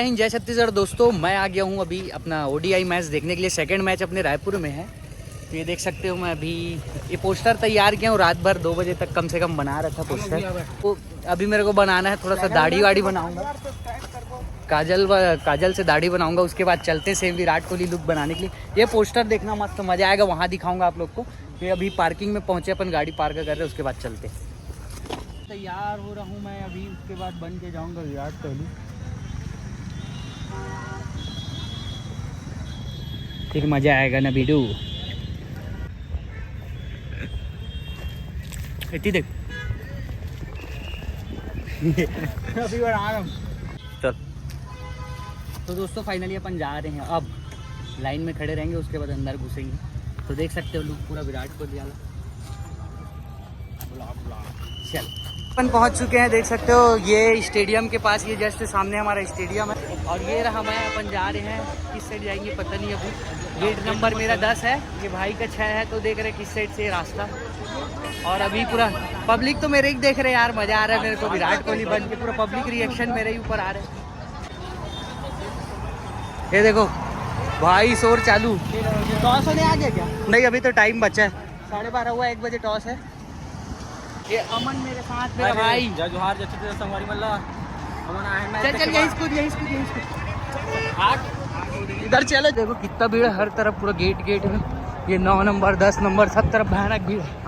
जय छत्तीसगढ़ दोस्तों, मैं आ गया हूँ अभी अपना ओडीआई मैच देखने के लिए। सेकंड मैच अपने रायपुर में है। तो ये देख सकते हो, मैं अभी ये पोस्टर तैयार किया हूँ। रात भर 2 बजे तक कम से कम बना रहा था पोस्टर। तो अभी मेरे को बनाना है, थोड़ा सा दाढ़ी वाड़ी बनाऊंगा, काजल से दाढ़ी बनाऊंगा। उसके बाद चलते सेम विराट कोहली लुक बनाने के लिए। ये पोस्टर देखना मस्त मजा आएगा, वहाँ दिखाऊंगा आप लोग को। ये अभी पार्किंग में पहुँचे, अपन गाड़ी पार्क कर रहे हैं, उसके बाद चलते। तैयार हो रहा हूँ मैं अभी, उसके बाद बन के जाऊँगा विराट कोहली। फिर मजा आएगा ना बीडू। इतनी देख अभी बना रहा हूँ। चल तो दोस्तों फाइनली अपन जा रहे हैं। अब लाइन में खड़े रहेंगे, उसके बाद अंदर घुसेंगे। तो देख सकते हो लोग पूरा विराट कोहली वाला। चल अपन पहुंच चुके हैं, देख सकते हो ये स्टेडियम के पास। ये जस्ट सामने हमारा स्टेडियम है और ये रहा। मैं अपन जा रहे हैं, किस साइड जाएंगे पता नहीं अभी। गेट नंबर मेरा 10 है, ये भाई का 6 है। तो देख रहे किस साइड से रास्ता। और अभी पूरा पब्लिक तो मेरे ही देख रहे यार, मजा आ रहा है मेरे को विराट कोहली बन के। पूरा पब्लिक रिएक्शन मेरे ही ऊपर आ रहे हैं। ये देखो भाई शोर चालू। टॉस होने आ गया क्या? नहीं, अभी तो टाइम बचा है, 12:30 हुआ, 1 बजे टॉस है। ये अमन मेरे साथ, मेरा भाई। जोहार संगवारी मल्ला अमन आए। चल चल, यही स्कूल इधर चलो। देखो कितना भीड़ है, हर तरफ पूरा गेट है। ये 9 नंबर 10 नंबर सब तरफ भयानक भीड़ है।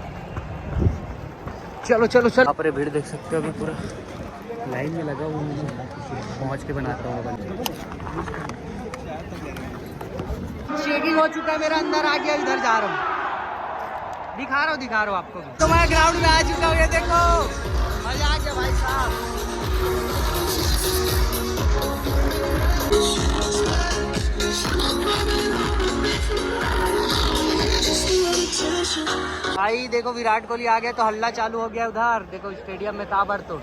चलो चलो चलो। आप भीड़ देख सकते हो, अभी पूरा लाइन में लगा हुआ हूँ। पहुँच के बनाता हूँ। चेकिंग हो चुका है मेरा, अंदर आ गया, इधर जा रहा हूँ। दिखा रहा हूँ आपको। तो मैं ग्राउंड में आ चुका हूँ, ये देखो मजा आ गया भाई साहब। भाई देखो विराट कोहली आ गया तो हल्ला चालू हो गया उधर। देखो स्टेडियम में ताबड़तोड़।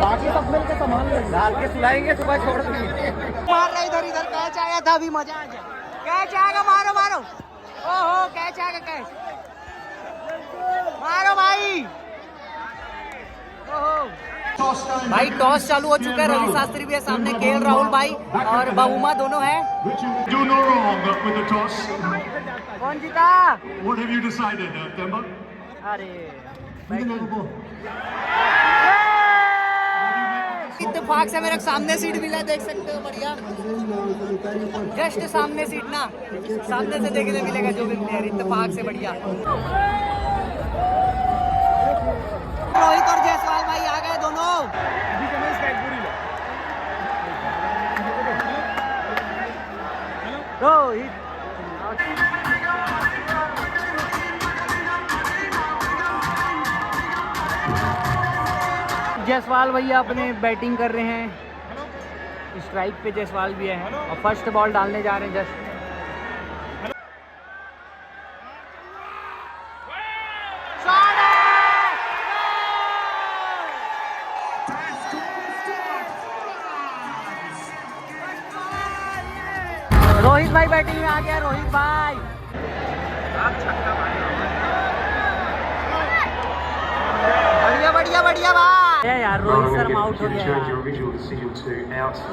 बाकी सब मिलकर सामान डाल के सुलाएंगे, सुबह छोड़ देंगे। मार रहा इधर कैच आया था, अभी मजा आ गया। कैच आएगा, मारो मारो। ओहो कैच आएगा, कैच मारो भाई। ओहो भाई टॉस चालू हो चुका है। रवि शास्त्री भी है सामने, केएल राहुल भाई और बहुमा दोनों है। कौन जीता? अरे इत्तेफाक से मेरे सामने सीट मिला, देख सकते हो, बढ़िया। जस्ट सामने सीट ना, सामने से देखने मिलेगा जो भी प्लेयर। इत्तेफाक से बढ़िया। रोहित और जायसवाल भाई आ गए दोनों। रोहित जायसवाल भैया अपने बैटिंग कर रहे हैं। स्ट्राइक पे जायसवाल भी है और फर्स्ट बॉल डालने जा रहे हैं जस्ट। रोहित भाई बैटिंग में आ गया। रोहित भाई बढ़िया बढ़िया भाई। यार रोहित शर्मा आउट हो गया।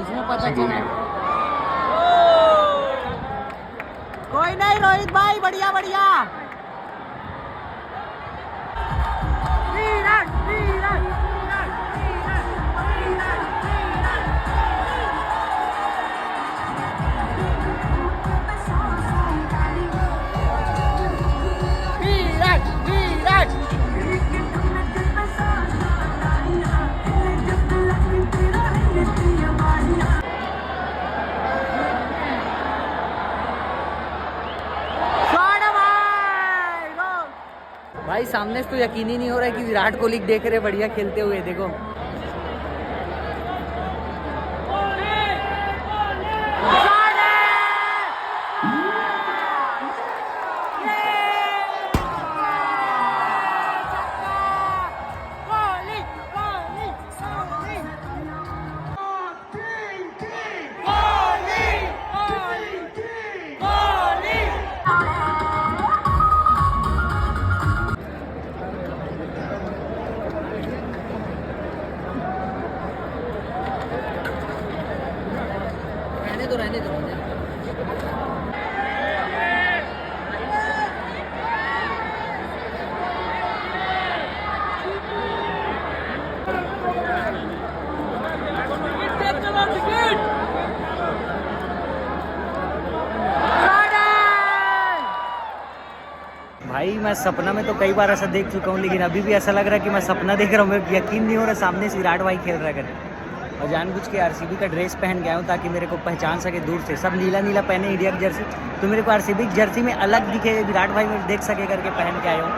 इसमें पता चला कोई नहीं। रोहित भाई बढ़िया बढ़िया। भाई सामने से तो यकीन ही नहीं हो रहा है कि विराट कोहली देख रहे बढ़िया खेलते हुए। देखो रहने दो मुझे। भाई मैं सपना में तो कई बार ऐसा देख चुका हूँ, लेकिन अभी भी ऐसा लग रहा है कि मैं सपना देख रहा हूँ। मेरे यकीन नहीं हो रहा सामने से विराट भाई खेल रहा है। और जानबूझ के आरसीबी का ड्रेस पहन गया हूँ ताकि मेरे को पहचान सके दूर से। सब नीला नीला पहने इंडिया की जर्सी, तो मेरे को आरसीबी की जर्सी में अलग दिखे, विराट भाई में देख सके करके पहन के आया हूँ।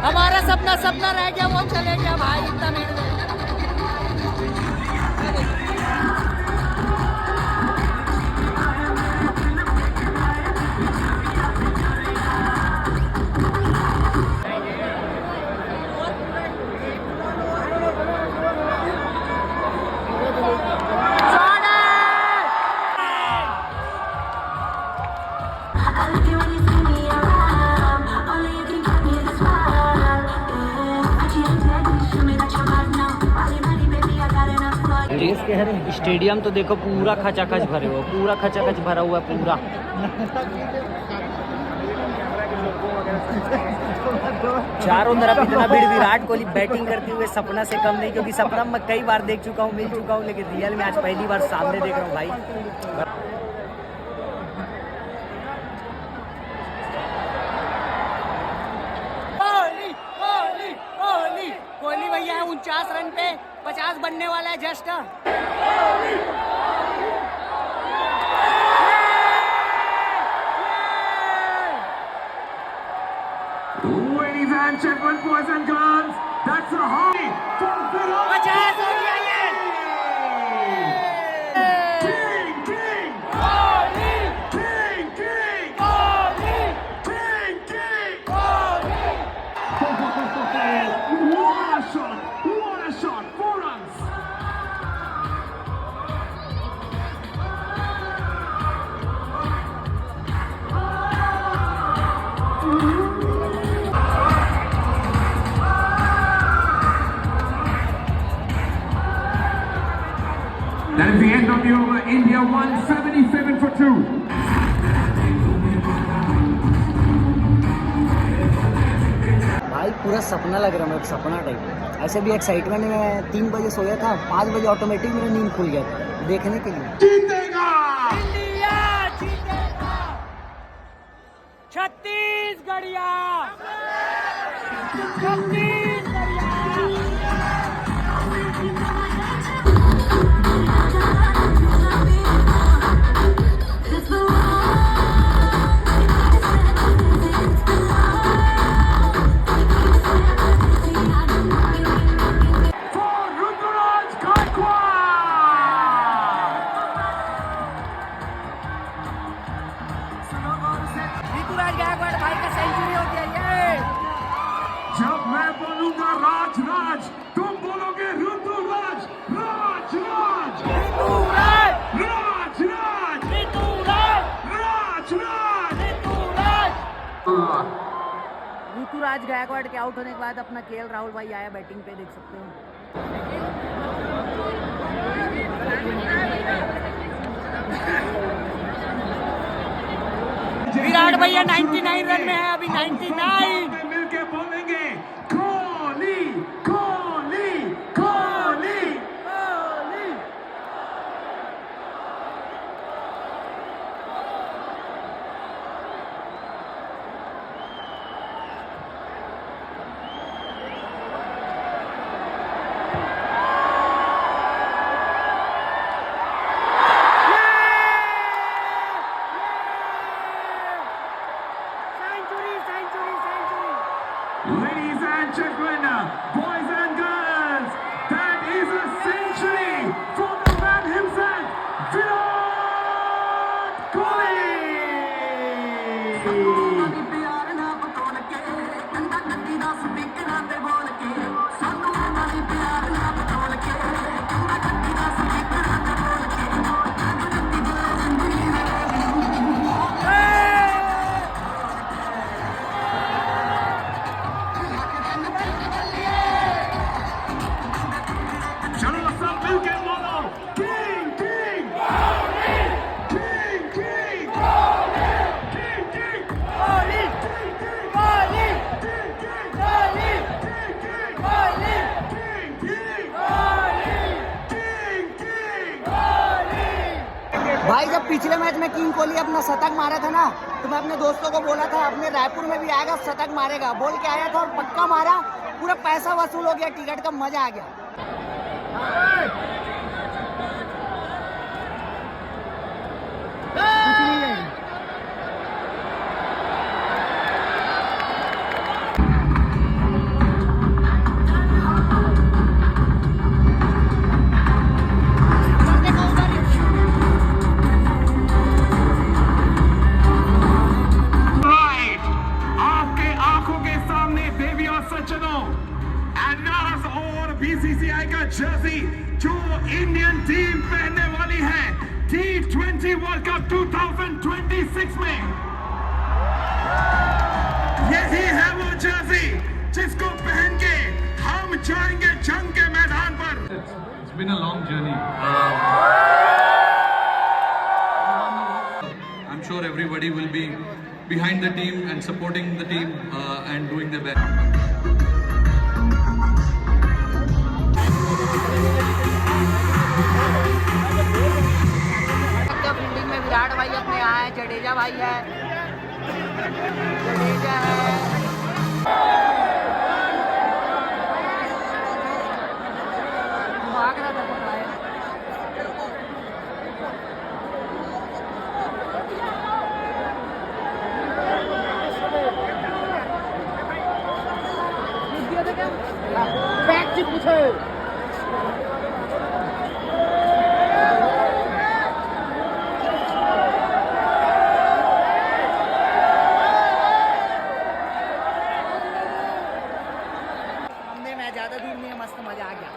हमारा सपना सपना रह गया, वो चले गया भाई इतना भीड़ में। स्टेडियम तो देखो पूरा खचाखच भरे हुआ, पूरा खचाखच भरा हुआ पूरा। चारों तरफ इतना भीड़, विराट कोहली बैटिंग करते हुए सपना से कम नहीं, क्योंकि सपना मैं कई बार देख चुका हूँ, मिल चुका हूँ, लेकिन रियल में आज पहली बार सामने देख रहा हूँ भाई। कोहली भैया है 49 रन पे, 50 बनने वाला है just. Ladies and gentlemen, boys and girls, that's a high from Virat. 50 हो गया ये। King, king, Kohli, king, king, Kohli, king, king, Kohli. What a shot! What a shot! 4 runs. That is the end of the over. India won 77 for 2. भाई पूरा सपना लग रहा है, मेरे को सपना टाइप। ऐसे भी एक्साइटमेंट में मैं 3 बजे सोया था, 5 बजे ऑटोमेटिक मेरा नींद खुल गया देखने के लिए। जीतेगा! इंडिया जीतेगा! छत्तीसगढ़िया! For Ruturaj ऋतुराज गायकवाड़ भाई का सेंचुरी हो गया ये। जब मैं बोलूंगा राज राज, तुम बोलोगे ऋतुराज। राज राज, ऋतुराज! राज राज, ऋतुराज! राज राज। ऋतुराज गायकवाड़ के आउट होने के बाद अपना केएल राहुल भाई आया बैटिंग पे, देख सकते हो। विराट भैया 99 रन में है अभी, 99। मिलके बोलेंगे Kohli, Kohli, Kohli. Ladies and gentlemen, boys and girls, that is a century for the man himself, Virat Kohli! जब पिछले मैच में किंग कोहली अपना शतक मारा था ना, तो मैं अपने दोस्तों को बोला था अपने रायपुर में भी आएगा शतक मारेगा, बोल के आया था और पक्का मारा। पूरा पैसा वसूल हो गया, टिकट का मजा आ गया। कुछ नहीं है। Right, आपके आंखों के सामने देवी और सज्जनों, एडवांस और बीसीसीआई का जर्सी जो इंडियन टीम पहनने वाली है T20 वर्ल्ड कप 2026 में, यही है वो जर्सी जिसको पहन के हम जाएंगे जंग के मैदान पर। It's been a long journey. I'm sure everybody will be behind the team and supporting the team and doing their best. Fielding में विराट भाई अपने यहाँ है, जडेजा भाई है, जडेजा है, भाग रहा था पकड़ा है। बैक से पूछो। ज्यादा दूर नहीं है, मस्त मजा आ गया।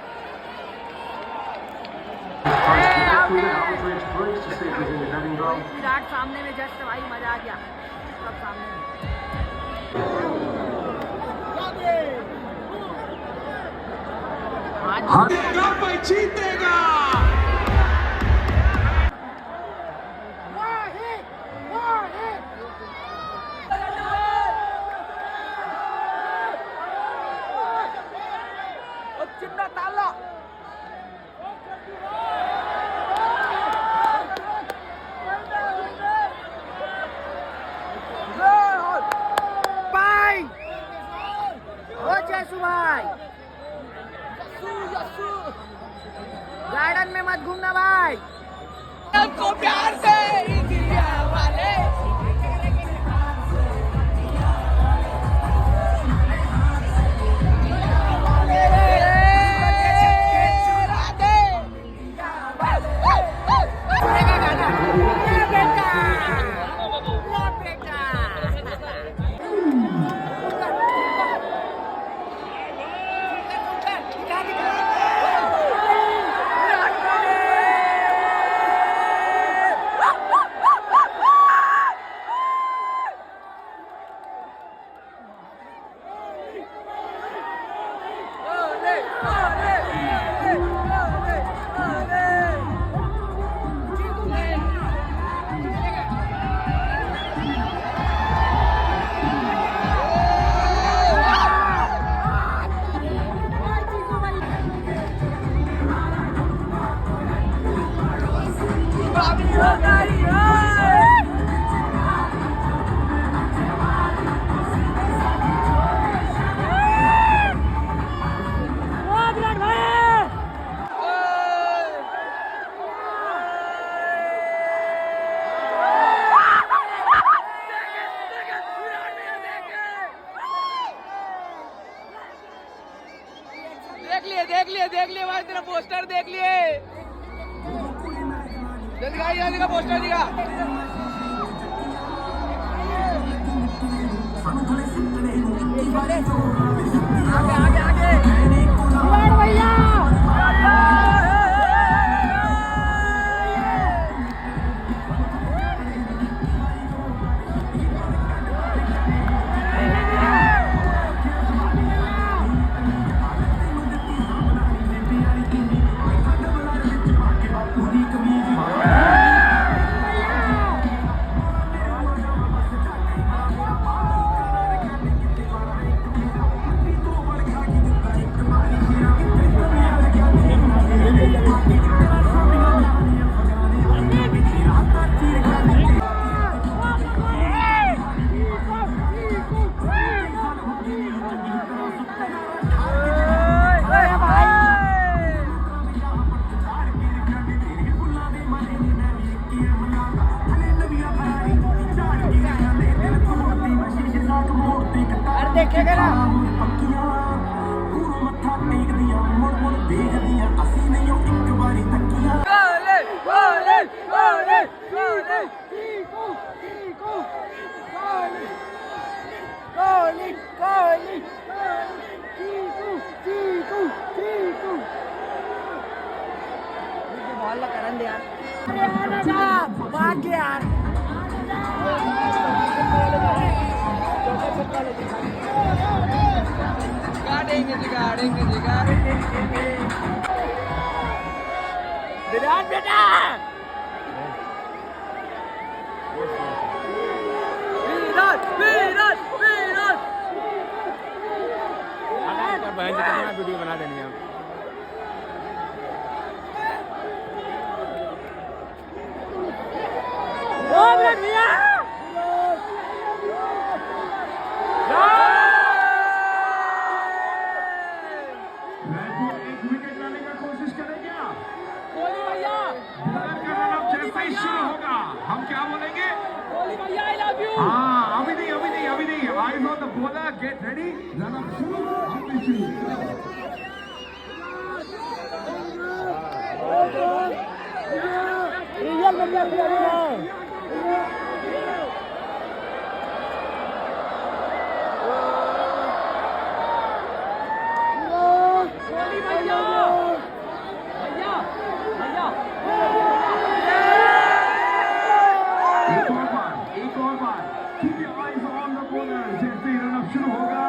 विराट सामने में जस्ट भाई मजा आ गया, सब सामने में। जीतेगा। चिन्ना ताला भाई, ओ जैसू भाई, गार्डन में मत घूमना भाई। को प्यार से इंडिया वाले देख लिए भाई, तेरा पोस्टर देख लिए। जल्दी का पोस्टर दिखा। आगे आगे भैया देखेगा ना करन दे यार भाग गया यार विराट बेटा वीडियो बना देनी है रायपुर एक विकेट लाने का कोशिश करे क्या? जैसे ही शुरू होगा हम क्या बोलेंगे? हाँ अभी नहीं eyes on the bowler, get ready, run up शुरू, अब शुरू एक और बार keep your eyes on the bowler जैसे ही रन अप शुरू होगा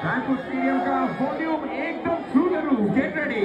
रायपुर स्टेडियम का वॉल्यूम एकदम through the roof get ready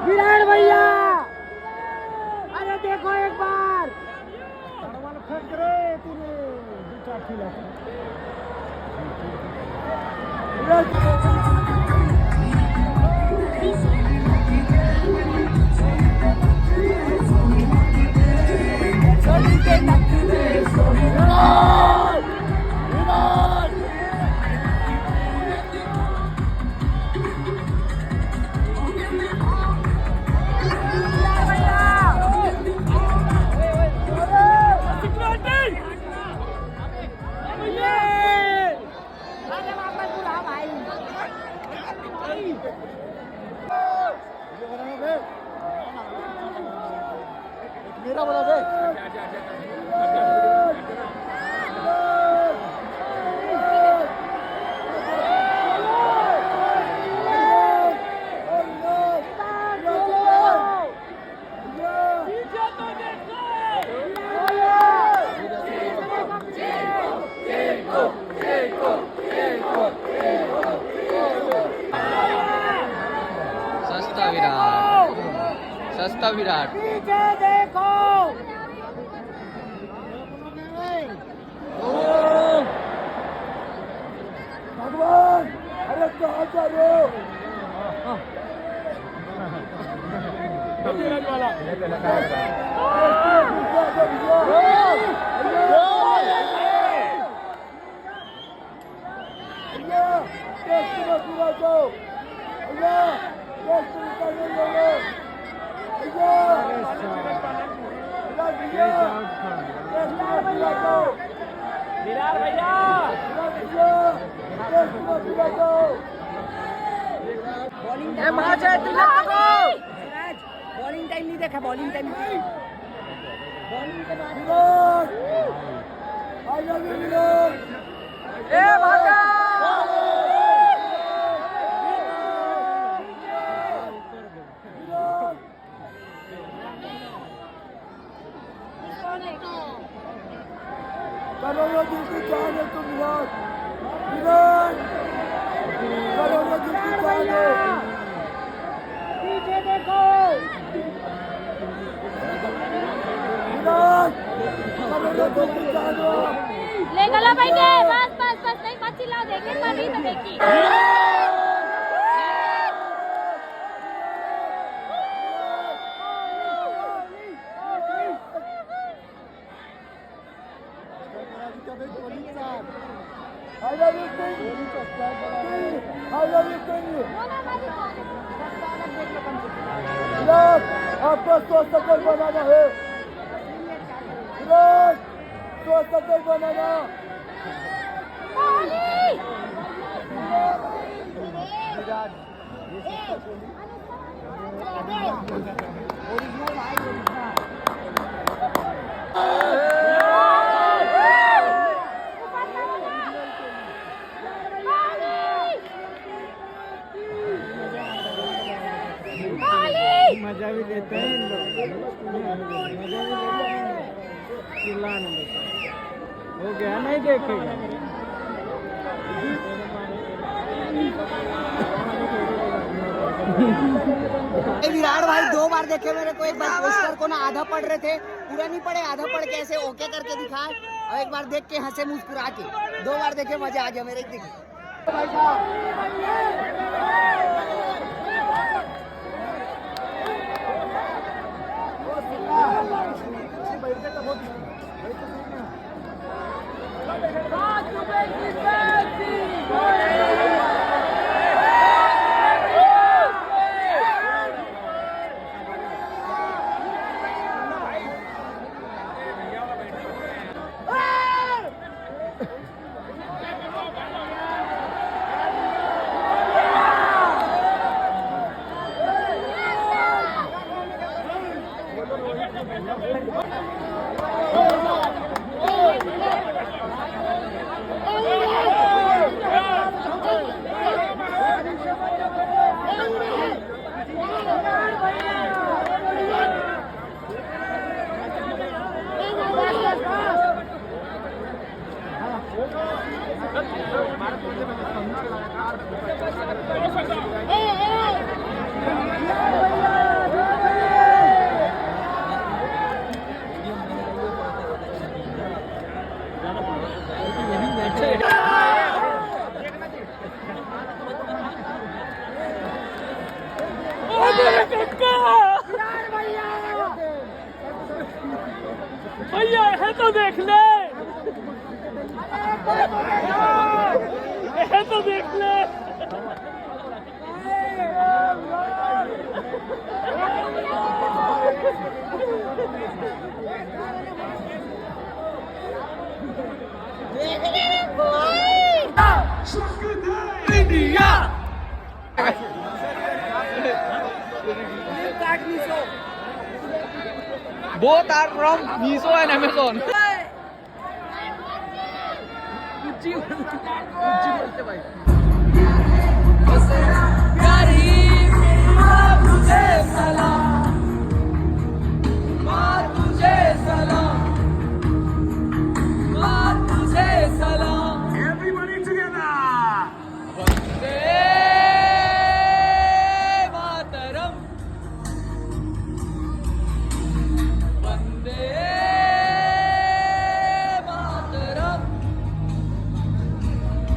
Virat भैया अरे देखो एक बार मेरा बोला बे सस्ता विराट पीछे देखो भगवान अरे कहाँ जा रहे हो बॉलिंग टाइम नहीं देखा बॉलिंग टाइम ले गला भाई के बस बस बस नहीं मत चिल्लाओ देखे पर नहीं तो देखी आपको 100 सकल बनाना है, विराट 100 सकल बनाना। मजा भी लेते हैं चिल्लाने में हो गया नहीं देखेगा विराट भाई 2 बार देखे मेरे को। एक बार पोस्टर को ना आधा पढ़ रहे थे, पूरा नहीं पढ़े, आधा पढ़ के ऐसे ओके करके दिखाए, और एक बार देख के हंसे मुस्कुरा के। 2 बार देखे, मजा आ गया मेरे देखे। भैया है तो देख ले, है तो देख ले। India Both are from Miso and Amazon. everybody together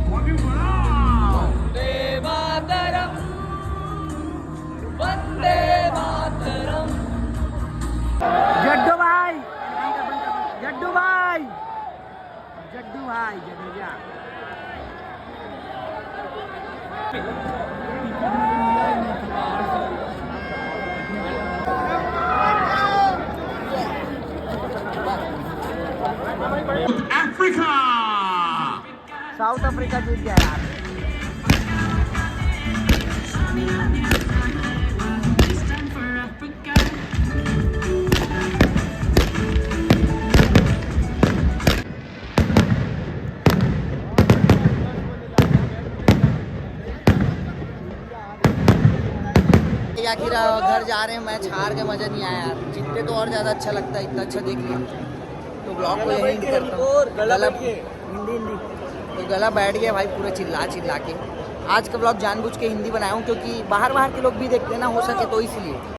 what you want Jaddu भाई, जड्डू भाई, जड्डू भाई, जडेजा। Africa साउथ अफ्रीका जीत गया यार। आखिर घर जा रहे हैं, मैच हार के मजा नहीं आया यार, जीतते तो और ज़्यादा अच्छा लगता है, इतना अच्छा देख लिया। तो ब्लॉग को यहीं करता हूँ। गला बैठ गया भाई पूरा चिल्ला चिल्ला के। आज का ब्लॉग जानबूझ के हिंदी बनाया हूँ क्योंकि बाहर के लोग भी देखते हैं ना, हो सके तो इसलिए।